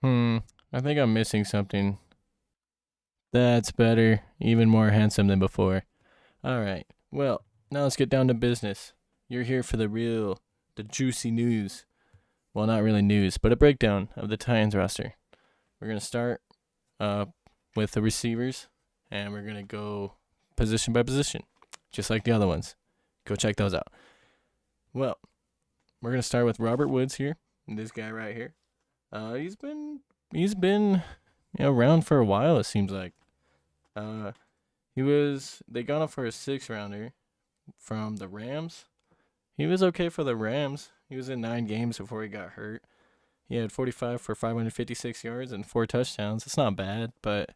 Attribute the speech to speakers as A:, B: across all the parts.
A: Hmm. I think I'm missing something. That's better. Even more handsome than before. All right. Well, now let's get down to business. You're here for the juicy news. Well, not really news, but a breakdown of the Titans roster. We're gonna start uh with the receivers, and we're gonna go position by position, just like the other ones. Go check those out. Well, we're gonna start with Robert Woods here. This guy right here. He's been around for a while. It seems like. Uh, they got him for a 6 rounder from the Rams. He was okay for the Rams. He was in 9 games before he got hurt. He had 45 for 556 yards and 4 touchdowns. It's not bad, but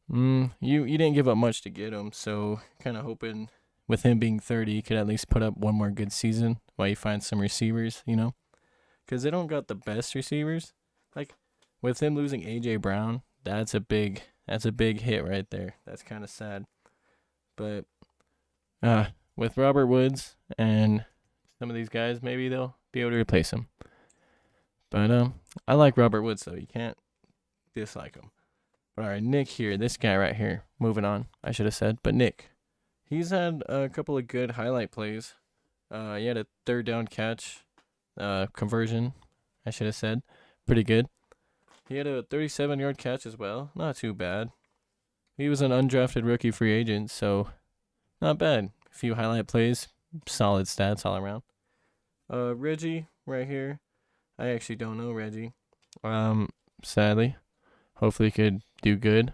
A: you didn't give up much to get him. So kind of hoping with him being 30, he could at least put up one more good season while you find some receivers. Because they don't got the best receivers. Like with him losing AJ Brown, that's a big hit right there. That's kind of sad. But uh, with Robert Woods and some of these guys, maybe they'll be able to replace him. But I like Robert Woods though. You can't dislike him. But all right, Nick here, this guy right here. Moving on, I should have said, but Nick, he's had a couple of good highlight plays. He had a third down catch, conversion. I should have said, pretty good. He had a 37-yard catch as well. Not too bad. He was an undrafted rookie free agent, so not bad. A few highlight plays, solid stats all around. Reggie right here. I actually don't know Reggie. Sadly, hopefully he could do good.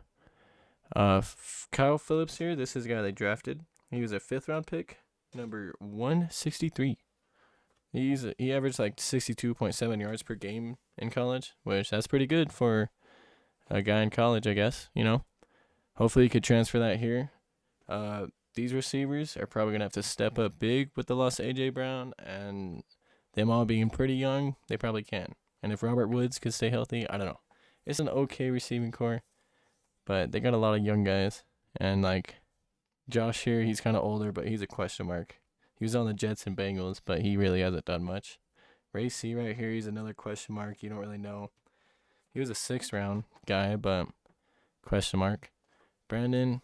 A: Kyle Phillips here. This is the guy they drafted. He was a 5th round pick, number 163. He averaged like 62.7 yards per game in college, which that's pretty good for a guy in college, I guess. Hopefully he could transfer that here. These receivers are probably gonna have to step up big with the loss of AJ Brown and them all being pretty young. They probably can. And if Robert Woods could stay healthy, I don't know. It's an okay receiving core, but they got a lot of young guys. And like Josh here, he's kind of older, but he's a question mark. He was on the Jets and Bengals, but he really hasn't done much. Ray C right here, he's another question mark. You don't really know. He was a 6th round guy, but question mark. Brandon,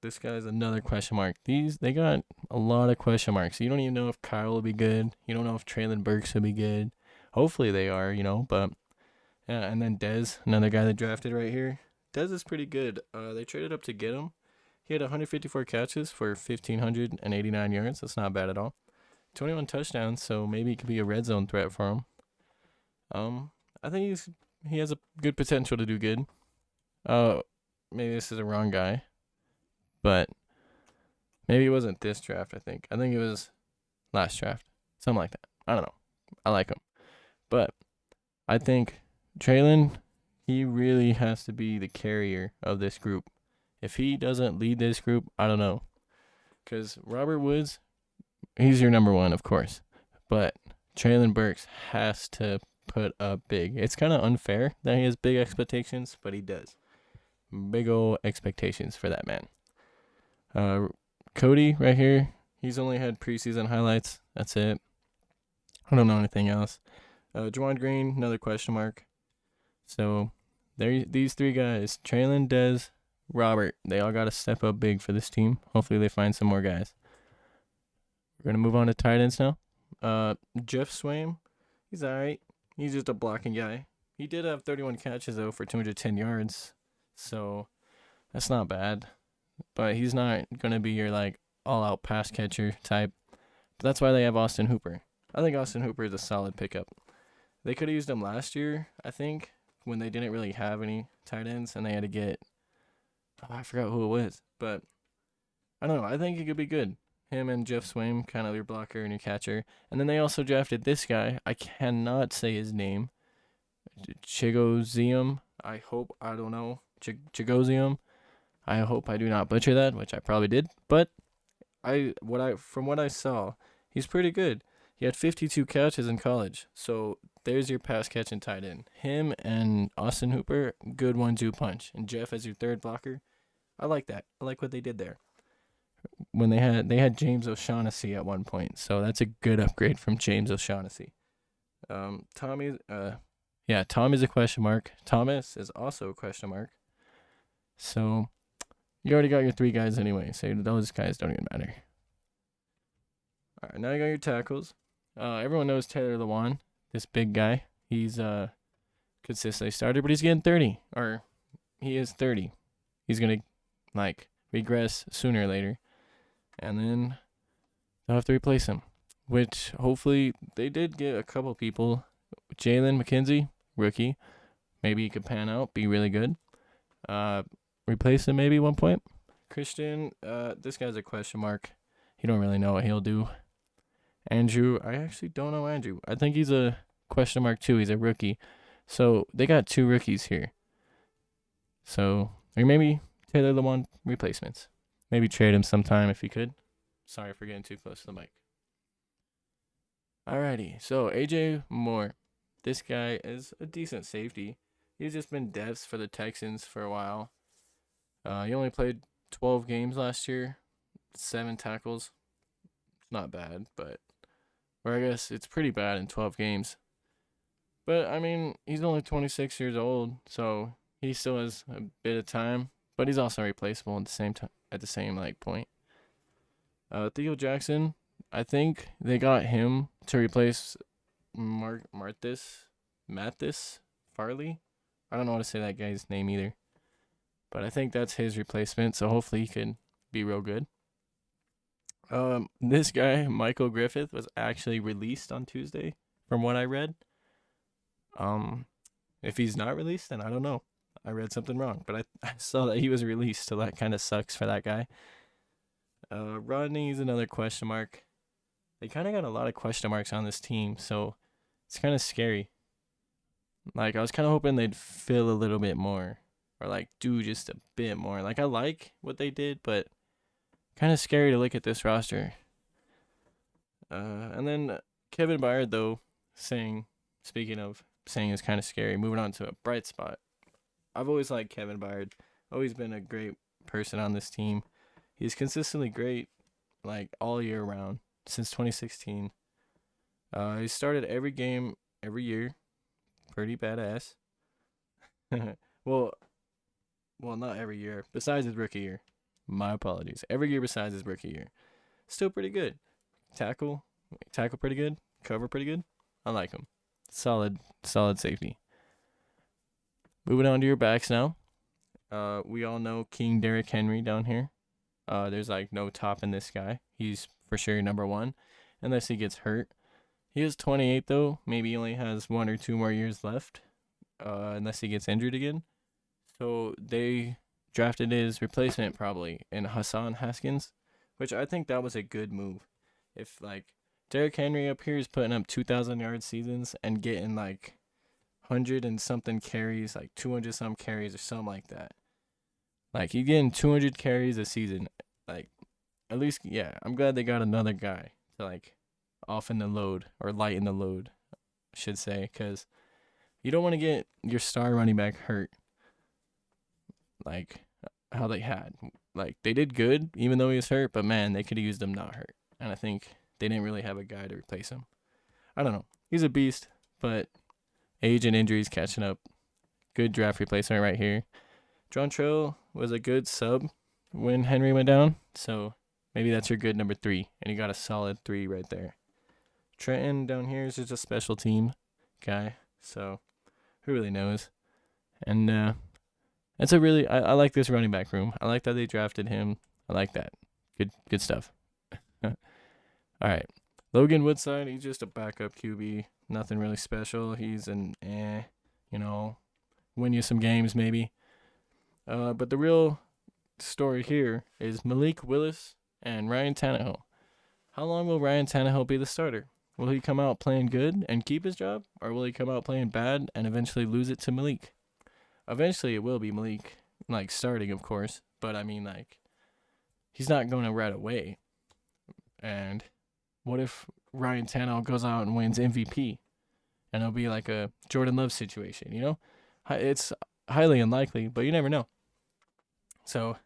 A: this guy's another question mark. They got a lot of question marks. You don't even know if Kyle will be good. You don't know if Traylon Burks will be good. Hopefully they are, but yeah. And then Dez, another guy they drafted right here. Dez is pretty good. They traded up to get him. He had 154 catches for 1,589 yards. That's not bad at all. 21 touchdowns, so maybe he could be a red zone threat for him. I think he has a good potential to do good. Maybe this is the wrong guy, but maybe it wasn't this draft. I think it was last draft, something like that. I don't know. I like him, but I think Traylon, he really has to be the carrier of this group. If he doesn't lead this group, I don't know. Because Robert Woods, he's your number one, of course. But Traylon Burks has to put up big. It's kind of unfair that he has big expectations, but he does. Big ol' expectations for that man. Cody, right here, he's only had preseason highlights. That's it. I don't know anything else. Juwan Green, another question mark. So, these 3 guys, Traylon, Dez, Robert, they all got to step up big for this team. Hopefully they find some more guys. We're going to move on to tight ends now. Jeff Swaim, he's all right. He's just a blocking guy. He did have 31 catches, though, for 210 yards. So that's not bad. But he's not going to be your, like, all-out pass catcher type. But that's why they have Austin Hooper. I think Austin Hooper is a solid pickup. They could have used him last year, I think, when they didn't really have any tight ends, and they had to get I forgot who it was, but I don't know. I think he could be good. Him and Jeff Swaim, kind of your blocker and your catcher. And then they also drafted this guy. I cannot say his name. Chigozium. I don't know. Chigozium. I hope I do not butcher that, which I probably did. But from what I saw, he's pretty good. He had 52 catches in college. So there's your pass catching tight end. Him and Austin Hooper, good 1-2 punch. And Jeff as your third blocker. I like that. I like what they did there. When they had James O'Shaughnessy at one point, so that's a good upgrade from James O'Shaughnessy. Tommy, Yeah, Tom is a question mark. Thomas is also a question mark. So you already got your three guys anyway, so those guys don't even matter. All right, now you got your tackles. Everyone knows Taylor Lewan, this big guy. He's consistently started, but he's getting 30, or he is 30. He's gonna like regress sooner or later, and then they'll have to replace him. Which hopefully they did get a couple people. Jalen McKenzie, rookie, maybe he could pan out, be really good. Replace him maybe 1 point. Christian, this guy's a question mark. You don't really know what he'll do. Andrew, I actually don't know Andrew. I think he's a question mark too. He's a rookie. So they got two rookies here. So, or maybe Taylor Lewan replacements. Maybe trade him sometime if you could. Sorry for getting too close to the mic. Alrighty, so AJ Moore. This guy is a decent safety. He's just been depths for the Texans for a while. He only played 12 games last year, 7 tackles. Not bad, but, or I guess it's pretty bad in 12 games. But I mean, he's only 26 years old, so he still has a bit of time. But he's also replaceable at the same time, at the same like point. Theo Jackson, I think they got him to replace Mathis Farley. I don't know how to say that guy's name either, but I think that's his replacement. So hopefully he can be real good. This guy Michael Griffith was actually released on Tuesday, from what I read. If he's not released, then I don't know. I read something wrong, but I saw that he was released, so that kind of sucks for that guy. Rodney's another question mark. They kind of got a lot of question marks on this team, so it's kind of scary. Like, I was kind of hoping they'd fill a little bit more, or like do just a bit more. Like, I like what they did, but kind of scary to look at this roster. And then Kevin Byard, though, speaking of saying is kind of scary, moving on to a bright spot. I've always liked Kevin Byard. Always been a great person on this team. He's consistently great, like, all year round since 2016. He started every game every year. Pretty badass. well, not every year. Besides his rookie year. My apologies. Every year besides his rookie year. Still pretty good. Tackle pretty good. Cover pretty good. I like him. Solid safety. Moving on to your backs now. We all know King Derrick Henry down here. There's like no top in this guy. He's for sure number one, unless he gets hurt. He is 28 though. Maybe he only has 1 or 2 more years left, unless he gets injured again. So they drafted his replacement probably in Hassan Haskins, which I think that was a good move. If like Derrick Henry up here is putting up 2,000-yard seasons and getting like 100 and something carries, like 200 some carries or something like that. Like, he's getting 200 carries a season. Like, at least, yeah, I'm glad they got another guy to, like, lighten the load, I should say, because you don't want to get your star running back hurt, like how they had. Like, they did good, even though he was hurt, but, man, they could have used him not hurt. And I think they didn't really have a guy to replace him. I don't know. He's a beast, but age and injuries catching up. Good draft replacement right here. Dontrell was a good sub when Henry went down, so maybe that's your good number 3, and you got a solid 3 right there. Trenton down here is just a special team guy, so who really knows? And it's a really I like this running back room. I like that they drafted him. I like that. Good stuff. All right, Logan Woodside. He's just a backup QB. Nothing really special. He's an win you some games maybe. But the real story here is Malik Willis and Ryan Tannehill. How long will Ryan Tannehill be the starter? Will he come out playing good and keep his job? Or will he come out playing bad and eventually lose it to Malik? Eventually it will be Malik, like, starting, of course. But, I mean, like, he's not going to right away. And what if Ryan Tannehill goes out and wins MVP? And it'll be like a Jordan Love situation, you know? It's highly unlikely, but you never know. So,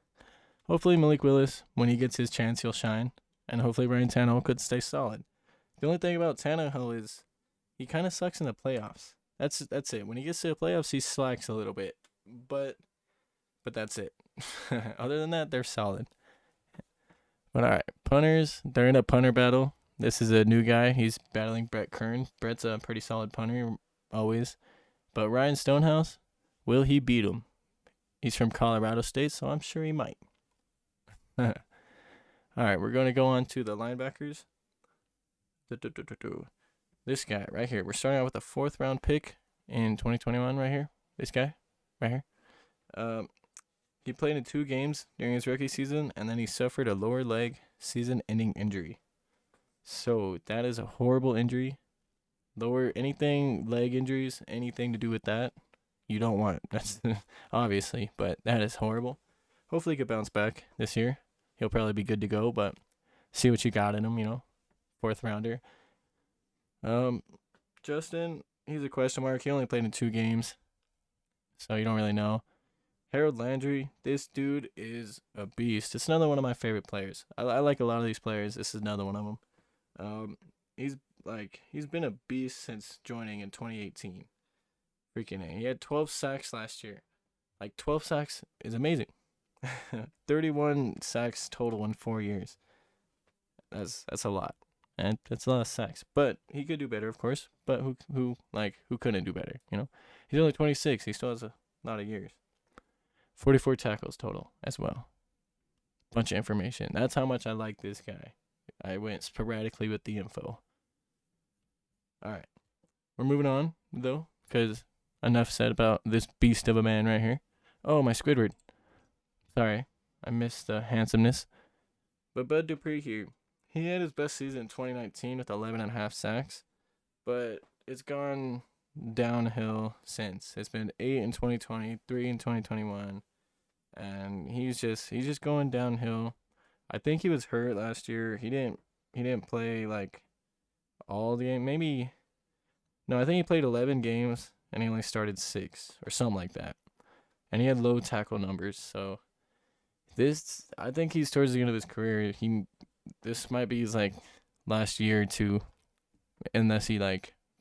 A: hopefully Malik Willis, when he gets his chance, he'll shine. And hopefully Ryan Tannehill could stay solid. The only thing about Tannehill is he kind of sucks in the playoffs. That's it. When he gets to the playoffs, he slacks a little bit, but that's it. Other than that, they're solid. But all right, punters, they're in a punter battle. This is a new guy. He's battling Brett Kern. Brett's a pretty solid punter, always. But Ryan Stonehouse, will he beat him? He's from Colorado State, so I'm sure he might. All right, we're going to go on to the linebackers. This guy right here. We're starting out with a 4th round pick in 2021 right here. This guy right here. He played in 2 games during his rookie season, and then he suffered a lower leg season-ending injury. So that is a horrible injury. Anything, leg injuries, anything to do with that, you don't want. That's obviously, but that is horrible. Hopefully he could bounce back this year. He'll probably be good to go, but see what you got in him, 4th rounder. Justin, he's a question mark. He only played in 2 games, so you don't really know. Harold Landry, this dude is a beast. It's another one of my favorite players. I like a lot of these players. This is another one of them. He's been a beast since joining in 2018. Freaking A. He had 12 sacks last year. 12 sacks is amazing. 31 sacks total in 4 years. That's a lot. And that's a lot of sacks. But he could do better, of course. But who couldn't do better, He's only 26. He still has a lot of years. 44 tackles total as well. Bunch of information. That's how much I like this guy. I went sporadically with the info. All right. We're moving on, though, because enough said about this beast of a man right here. Oh, my Squidward. Sorry, I missed the handsomeness. But Bud Dupree here, he had his best season in 2019 with 11.5 sacks, but it's gone downhill since. It's been 8 in 2020, 3 in 2021, and he's just going downhill. I think he was hurt last year. He didn't play all the game. No, I think he played 11 games and he only started 6 or something like that. And he had low tackle numbers, so I think he's towards the end of his career. This might be his last year or 2, unless he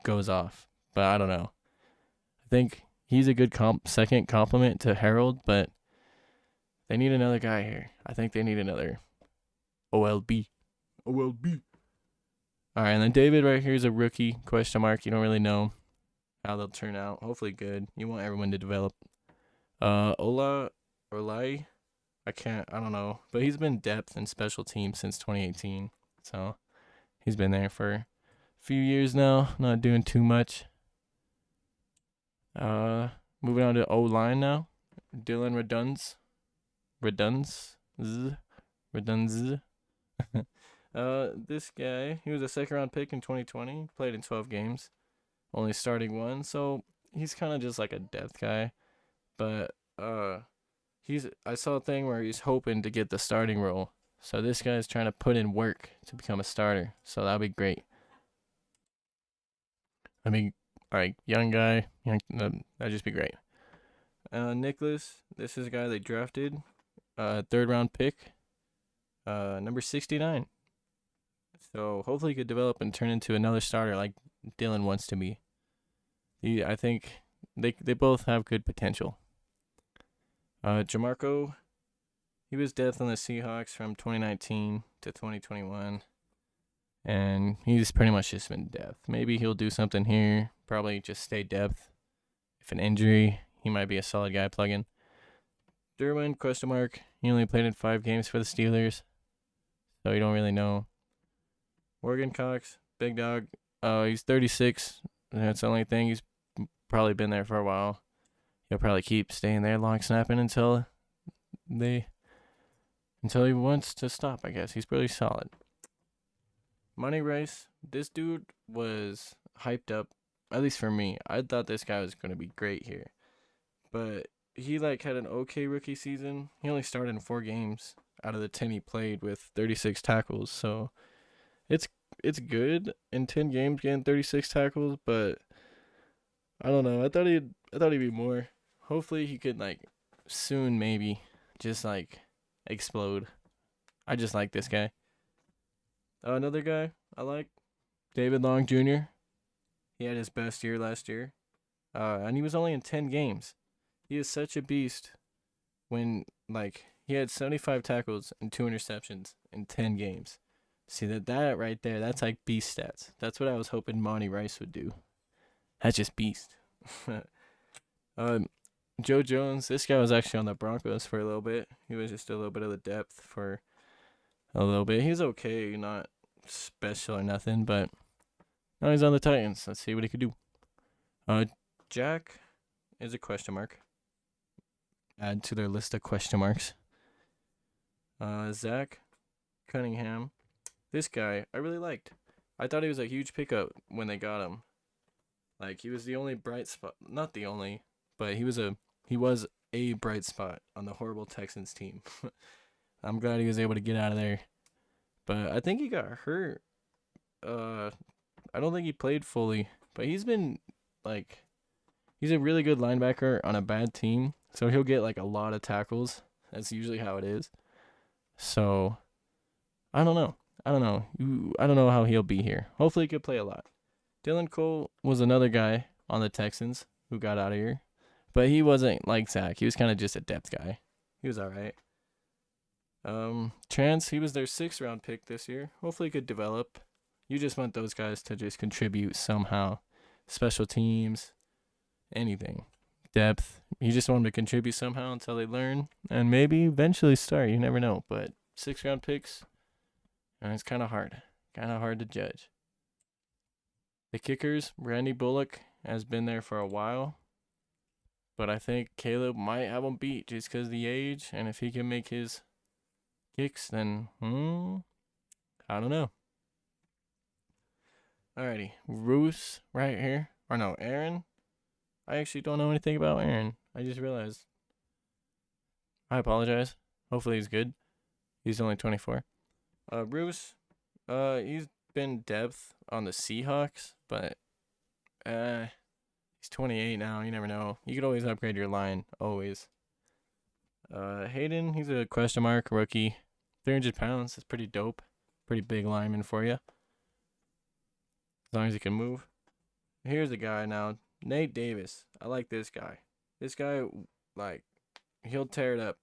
A: goes off. But I don't know. I think he's a good second compliment to Harold, but they need another guy here. I think they need another OLB. OLB. All right, and then David right here is a rookie, question mark. You don't really know how they'll turn out. Hopefully good. You want everyone to develop. Olai, I don't know. But he's been depth in special teams since 2018. So he's been there for a few years now, not doing too much. Moving on to O-line now. Dylan Redunz. This guy, he was a 2nd round pick in 2020, played in 12 games, only starting 1, so he's kind of just like a depth guy. But I saw a thing where he's hoping to get the starting role. So this guy's trying to put in work to become a starter. So that'll be great. Young guy, that'd just be great. Nicholas, this is a guy they drafted, 3rd round pick, number 69. So hopefully he could develop and turn into another starter like Dylan wants to be. I think they both have good potential. Jamarco, he was depth on the Seahawks from 2019 to 2021. And he's pretty much just been depth. Maybe he'll do something here. Probably just stay depth. If an injury, he might be a solid guy plug-in. Derwin, question mark. He only played in 5 games for the Steelers, so you don't really know. Morgan Cox, big dog. He's 36. That's the only thing. He's probably been there for a while. He'll probably keep staying there long snapping until he wants to stop, I guess. He's pretty solid. Money Rice, this dude was hyped up, at least for me. I thought this guy was going to be great here. But he had an okay rookie season. He only started in 4 games out of the 10 he played with 36 tackles. So it's good in 10 games getting 36 tackles, but I don't know. I thought he'd be more. Hopefully he could soon maybe just explode. I just like this guy. Another guy I like, David Long Jr. He had his best year last year. And he was only in 10 games. He is such a beast when, like, he had 75 tackles and 2 interceptions in 10 games. See that right there, that's like beast stats. That's what I was hoping Monty Rice would do. That's just beast. um, Joe Jones, this guy was actually on the Broncos for a little bit. He was just a little bit of the depth for a little bit. He's okay, not special or nothing, but now he's on the Titans. Let's see what he could do. Jack is a question mark. Add to their list of question marks. Zach Cunningham. This guy I really liked. I thought he was a huge pickup when they got him. Like, he was the only bright spot, not the only, but he was a bright spot on the horrible Texans team. I'm glad he was able to get out of there. But I think he got hurt. I don't think he played fully, but he's been like he's a really good linebacker on a bad team, so he'll get like a lot of tackles. That's usually how it is. So, I don't know. I don't know how he'll be here. Hopefully he could play a lot. Dylan Cole was another guy on the Texans who got out of here, but he wasn't like Zach. He was kind of just a depth guy. He was all right. Chance, he was their 6th-round pick this year. Hopefully he could develop. You just want those guys to just contribute somehow. Special teams, anything. Depth. You just want them to contribute somehow until they learn and maybe eventually start. You never know. But 6th-round picks, and it's kind of hard. Kind of hard to judge. The kickers, Randy Bullock has been there for a while. But I think Caleb might have him beat just because of the age. And if he can make his kicks, then I don't know. Alrighty. Roos right here. Or no, Aaron. I actually don't know anything about Aaron. I just realized. I apologize. Hopefully he's good. He's only 24. Roos, he's been depth on the Seahawks, but he's 28 now. You never know. You could always upgrade your line. Always. Hayden, he's a question mark rookie. 300 pounds. That's pretty dope. Pretty big lineman for you. As long as he can move. Here's a guy now. Nate Davis. I like this guy. This guy, like, he'll tear it up.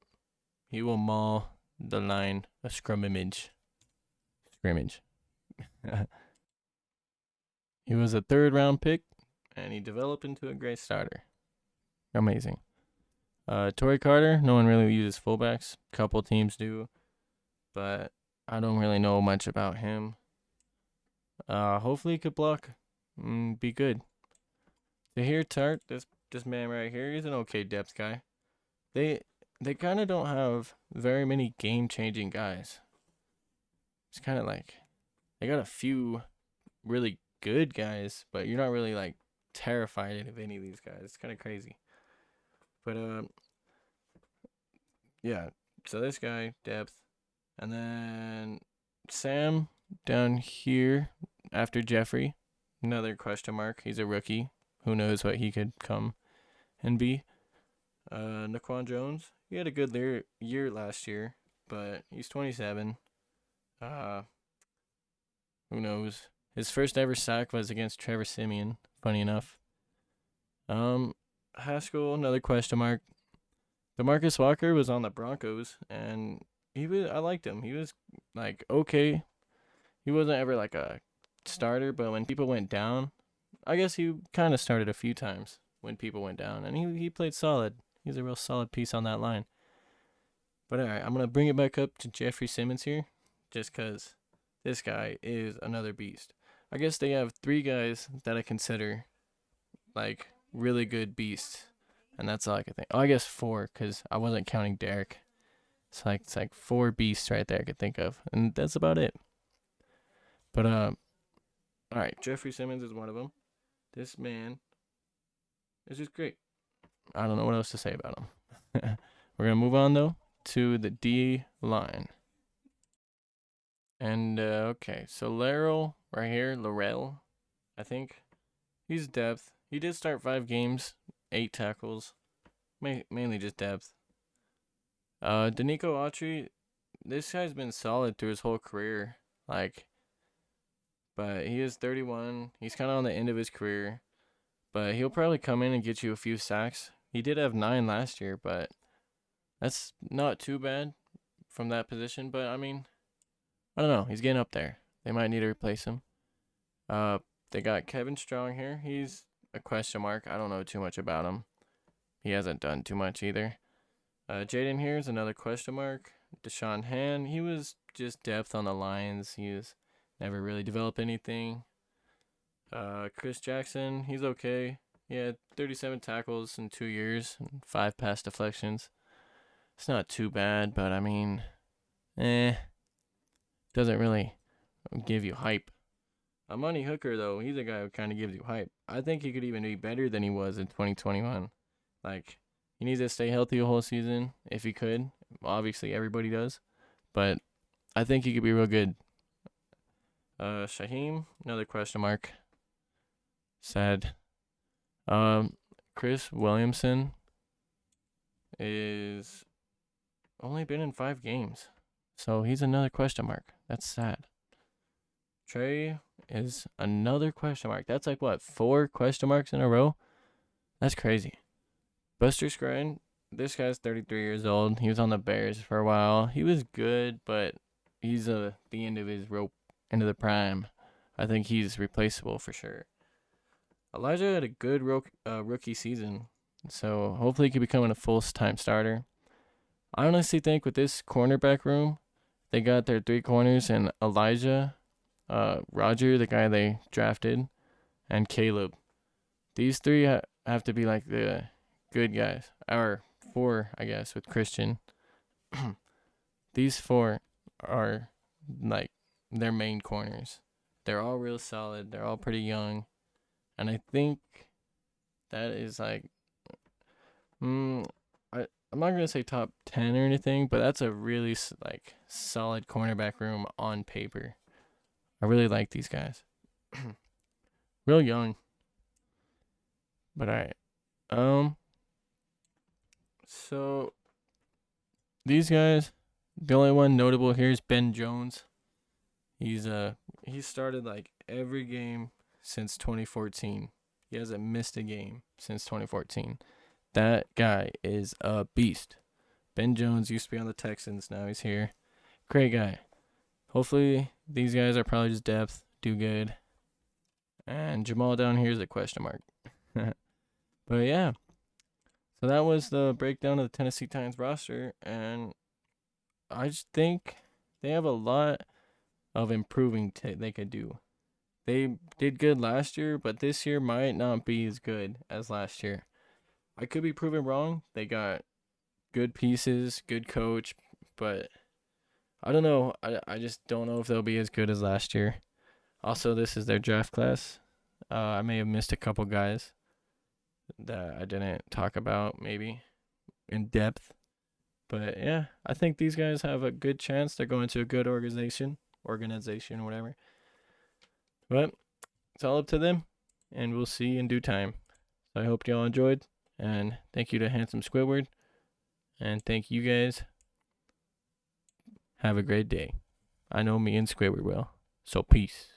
A: He will maul the line of scrimmage. He was a 3rd-round pick, and he developed into a great starter. Amazing. Torrey Carter, no one really uses fullbacks. Couple teams do, but I don't really know much about him. Hopefully he could block and be good. Tahir Tart, this man right here, he's an okay depth guy. They kind of don't have very many game-changing guys. It's kind of like they got a few really good guys, but you're not really like terrified of any of these guys. It's kind of crazy. But yeah. So this guy, depth, and then Sam down here after Jeffrey, another question mark. He's a rookie. Who knows what he could come and be. Naquan Jones, he had a good year last year, but he's 27. Who knows? His first ever sack was against Trevor Siemian, funny enough. Haskell, another question mark. DeMarcus Walker was on the Broncos, and I liked him. He was, like, okay. He wasn't ever, like, a starter, but when people went down, I guess he kind of started a few times when people went down, and he played solid. He's a real solid piece on that line. But, all right, I'm going to bring it back up to Jeffrey Simmons here, just because this guy is another beast. I guess they have 3 guys that I consider, like, really good beasts. And that's all I could think. Oh, I guess 4, because I wasn't counting Derek. It's like 4 beasts right there I could think of. And that's about it. But, all right, Jeffrey Simmons is one of them. This man is just great. I don't know what else to say about him. We're going to move on, though, to the D line. And, okay, so Laurel right here, Laurel, I think. He's depth. He did start 5 games, 8 tackles. Mainly just depth. Danico Autry, this guy's been solid through his whole career. Like, but he is 31. He's kind of on the end of his career. but he'll probably come in and get you a few sacks. He did have 9 last year, but that's not too bad from that position. But I mean, I don't know. He's getting up there. They might need to replace him. They got Kevin Strong here. He's a question mark. I don't know too much about him. He hasn't done too much either. Jaden here is another question mark. Deshaun Hand, he was just depth on the Lions. He was never really developed anything. Chris Jackson, he's okay. He had 37 tackles in 2 years and 5 pass deflections. It's not too bad, but I mean, doesn't really give you hype. Amani Hooker, though, he's a guy who kind of gives you hype. I think he could even be better than he was in 2021. Like, he needs to stay healthy the whole season if he could. Obviously, everybody does. But I think he could be real good. Shaheem, another question mark. Sad. Chris Williamson is only been in 5 games. So he's another question mark. That's sad. Trey is another question mark. That's like, what, 4 question marks in a row? That's crazy. Buster Scruggs, this guy's 33 years old. He was on the Bears for a while. He was good, but he's the end of his rope, into the prime. I think he's replaceable for sure. Elijah had a good rookie season, so hopefully he can become a full-time starter. I honestly think with this cornerback room, they got their 3 corners and Elijah, Roger, the guy they drafted, and Caleb. These 3 have to be like the good guys. Or 4, I guess, with Christian. These 4 are like their main corners. They're all real solid. They're all pretty young. And I think that is like, I'm not going to say top 10 or anything, but that's a really like solid cornerback room on paper. I really like these guys. Real young. But alright. So these guys, the only one notable here is Ben Jones. He started like every game since 2014. He hasn't missed a game since 2014. That guy is a beast. Ben Jones used to be on the Texans. Now he's here. Great guy. Hopefully these guys are probably just depth, do good. And Jamal down here is a question mark. But yeah. So that was the breakdown of the Tennessee Titans roster, and I just think they have a lot of improving they could do. They did good last year, but this year might not be as good as last year. I could be proven wrong. They got good pieces, good coach, but I don't know. I just don't know if they'll be as good as last year. Also, this is their draft class. I may have missed a couple guys that I didn't talk about maybe in depth. But yeah, I think these guys have a good chance. They're going to a good organization, whatever. But it's all up to them, and we'll see in due time. So I hope y'all enjoyed, and thank you to Handsome Squidward, and thank you guys. Have a great day. I know me and Squidward will. So peace.